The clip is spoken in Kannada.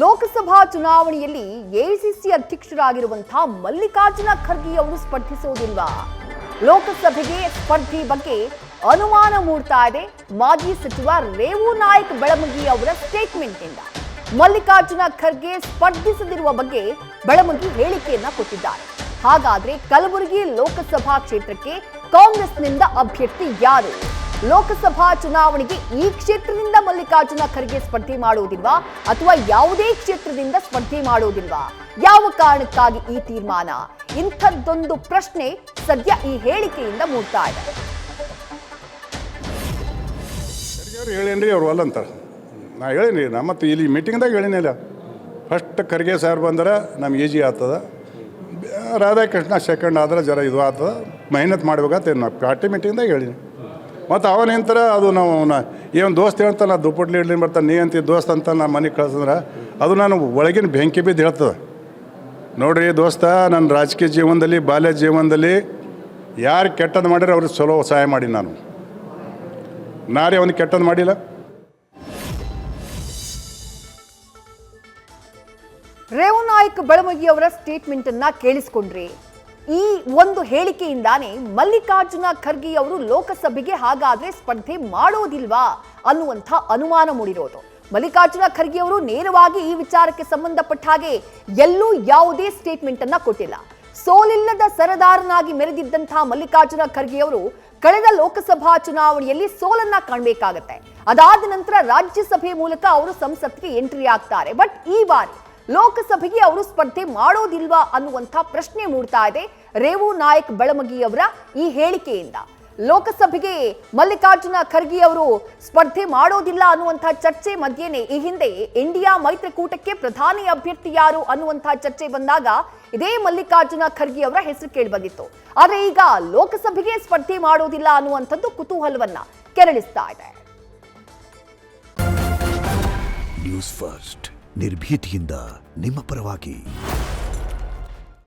ಲೋಕಸಭಾ ಚುನಾವಣೆಯಲ್ಲಿ ಎಐಸಿಸಿ ಅಧ್ಯಕ್ಷರಾಗಿರುವಂತಹ ಮಲ್ಲಿಕಾರ್ಜುನ ಖರ್ಗೆ ಅವರು ಸ್ಪರ್ಧಿಸುವುದಿಲ್ವಾ? ಲೋಕಸಭೆಗೆ ಸ್ಪರ್ಧೆ ಬಗ್ಗೆ ಅನುಮಾನ ಮೂಡ್ತಾ ಇದೆ ಮಾಜಿ ಸಚಿವ ರೇವು ನಾಯಕ್ ಬೆಳಮಗಿ ಅವರ ಸ್ಟೇಟ್ಮೆಂಟ್ ಇಂದ. ಮಲ್ಲಿಕಾರ್ಜುನ ಖರ್ಗೆ ಸ್ಪರ್ಧಿಸದಿರುವ ಬಗ್ಗೆ ಬೆಳಮಗಿ ಹೇಳಿಕೆಯನ್ನ ಕೊಟ್ಟಿದ್ದಾರೆ. ಹಾಗಾದ್ರೆ ಕಲಬುರಗಿ ಲೋಕಸಭಾ ಕ್ಷೇತ್ರಕ್ಕೆ ಕಾಂಗ್ರೆಸ್ನಿಂದ ಅಭ್ಯರ್ಥಿ ಯಾರು? ಲೋಕಸಭಾ ಚುನಾವಣೆಗೆ ಈ ಕ್ಷೇತ್ರದಿಂದ ಮಲ್ಲಿಕಾರ್ಜುನ ಖರ್ಗೆ ಸ್ಪರ್ಧೆ ಮಾಡುವುದಿಲ್ವಾ ಅಥವಾ ಯಾವುದೇ ಕ್ಷೇತ್ರದಿಂದ ಸ್ಪರ್ಧೆ ಮಾಡುವುದಿಲ್ವಾ? ಯಾವ ಕಾರಣಕ್ಕಾಗಿ ಈ ತೀರ್ಮಾನ? ಇಂಥದ್ದೊಂದು ಪ್ರಶ್ನೆ ಸದ್ಯ ಈ ಹೇಳಿಕೆಯಿಂದ ಮೂಡ್ತಾ ಇದೆ. ಹೇಳೇನ್ರಿ ಅವ್ರು ಅಲ್ಲ ಅಂತಾರೆ. ನಾ ಹೇಳೀನಿ, ಮತ್ತೆ ಇಲ್ಲಿ ಮೀಟಿಂಗ್ದಾಗ ಹೇಳಿನಿಲ್ಲ. ಫಸ್ಟ್ ಖರ್ಗೆ ಸಾರ್ ಬಂದ್ರೆ ನಮ್ಗೆ ಈಜಿ ಆಗ್ತದೆ, ರಾಧಾಕೃಷ್ಣ ಸೆಕೆಂಡ್ ಆದ್ರೆ ಜರ ಇದು ಆಗ್ತದೆ, ಮೆಹನತ್ ಮಾಡ್ಬೇಕಂತ ನಾವು ಪಾರ್ಟಿ ಮೀಟಿಂಗ್ದಾಗ ಹೇಳೀನಿ. ಮತ್ತು ಅವನೇಂತರ ಅದು ನಾವು ಏನು ದೋಸ್ತ್ ಹೇಳ್ತಾನೆ, ದುಪ್ಪಟ್ಲಿ ಇಡ್ಲಿ ಬರ್ತಾನೆ, ನೀ ಅಂತೀವಿ ದೋಸ್ತ್ ಅಂತ ನಾನು ಮನೆಗೆ ಕಳ್ಸಂದ್ರೆ ಅದು ನಾನು ಒಳಗಿನ ಬೆಂಕಿ ಬಿದ್ದು ಹೇಳ್ತದೆ. ನೋಡಿರಿ ದೋಸ್ತ, ನನ್ನ ರಾಜಕೀಯ ಜೀವನದಲ್ಲಿ ಬಾಲ್ಯ ಜೀವನದಲ್ಲಿ ಯಾರು ಕೆಟ್ಟದ್ದು ಮಾಡಿದ್ರೆ ಅವ್ರಿಗೆ ಚಲೋ ಸಹಾಯ ಮಾಡಿ ನಾರೇ ಅವನಿಗೆ ಕೆಟ್ಟದ್ದು ಮಾಡಿಲ್ಲ. ರೇವು ನಾಯಕ್ ಬೆಳಮಗಿ ಅವರ ಸ್ಟೇಟ್ಮೆಂಟ್ ಅನ್ನ ಕೇಳಿಸ್ಕೊಂಡ್ರಿ. ಈ ಒಂದು ಹೇಳಿಕೆಯಿಂದಾನೇ ಮಲ್ಲಿಕಾರ್ಜುನ ಖರ್ಗೆ ಅವರು ಲೋಕಸಭೆಗೆ ಹಾಗಾದ್ರೆ ಸ್ಪರ್ಧೆ ಮಾಡೋದಿಲ್ವಾ ಅನ್ನುವಂಥ ಅನುಮಾನ ಮೂಡಿರೋದು. ಮಲ್ಲಿಕಾರ್ಜುನ ಖರ್ಗೆ ಅವರು ನೇರವಾಗಿ ಈ ವಿಚಾರಕ್ಕೆ ಸಂಬಂಧಪಟ್ಟ ಹಾಗೆ ಎಲ್ಲೂ ಯಾವುದೇ ಸ್ಟೇಟ್ಮೆಂಟ್ ಅನ್ನ ಕೊಟ್ಟಿಲ್ಲ. ಸೋಲಿಲ್ಲದ ಸರದಾರನಾಗಿ ಮೆರೆದಿದ್ದಂತಹ ಮಲ್ಲಿಕಾರ್ಜುನ ಖರ್ಗೆ ಅವರು ಕಳೆದ ಲೋಕಸಭಾ ಚುನಾವಣೆಯಲ್ಲಿ ಸೋಲನ್ನ ಕಾಣಬೇಕಾಗತ್ತೆ. ಅದಾದ ನಂತರ ರಾಜ್ಯಸಭೆ ಮೂಲಕ ಅವರು ಸಂಸತ್ಗೆ ಎಂಟ್ರಿ ಆಗ್ತಾರೆ. ಬಟ್ ಈ ಬಾರಿ ಲೋಕಸಭೆಗೆ ಅವರು ಸ್ಪರ್ಧೆ ಮಾಡೋದಿಲ್ವಾ ಅನ್ನುವಂಥ ಪ್ರಶ್ನೆ ಮೂಡ್ತಾ ಇದೆ ರೇವು ನಾಯಕ್ ಬೆಳಮಗಿ ಅವರ ಈ ಹೇಳಿಕೆಯಿಂದ. ಲೋಕಸಭೆಗೆ ಮಲ್ಲಿಕಾರ್ಜುನ ಖರ್ಗೆ ಅವರು ಸ್ಪರ್ಧೆ ಮಾಡೋದಿಲ್ಲ ಅನ್ನುವಂಥ ಚರ್ಚೆ ಮಧ್ಯೆನೇ ಈ ಹಿಂದೆ ಇಂಡಿಯಾ ಮೈತ್ರಿಕೂಟಕ್ಕೆ ಪ್ರಧಾನಿ ಅಭ್ಯರ್ಥಿ ಯಾರು ಅನ್ನುವಂಥ ಚರ್ಚೆ ಬಂದಾಗ ಇದೇ ಮಲ್ಲಿಕಾರ್ಜುನ ಖರ್ಗೆ ಅವರ ಹೆಸರು ಕೇಳಿಬಂದಿತ್ತು. ಆದರೆ ಈಗ ಲೋಕಸಭೆಗೆ ಸ್ಪರ್ಧೆ ಮಾಡೋದಿಲ್ಲ ಅನ್ನುವಂಥದ್ದು ಕುತೂಹಲವನ್ನ ಕೆರಳಿಸ್ತಾ ಇದೆ. ನ್ಯೂಸ್ ಫಸ್ಟ್ ನಿರ್ಭೀತಿಯಿಂದ ನಿಮ್ಮ ಪರವಾಗಿ.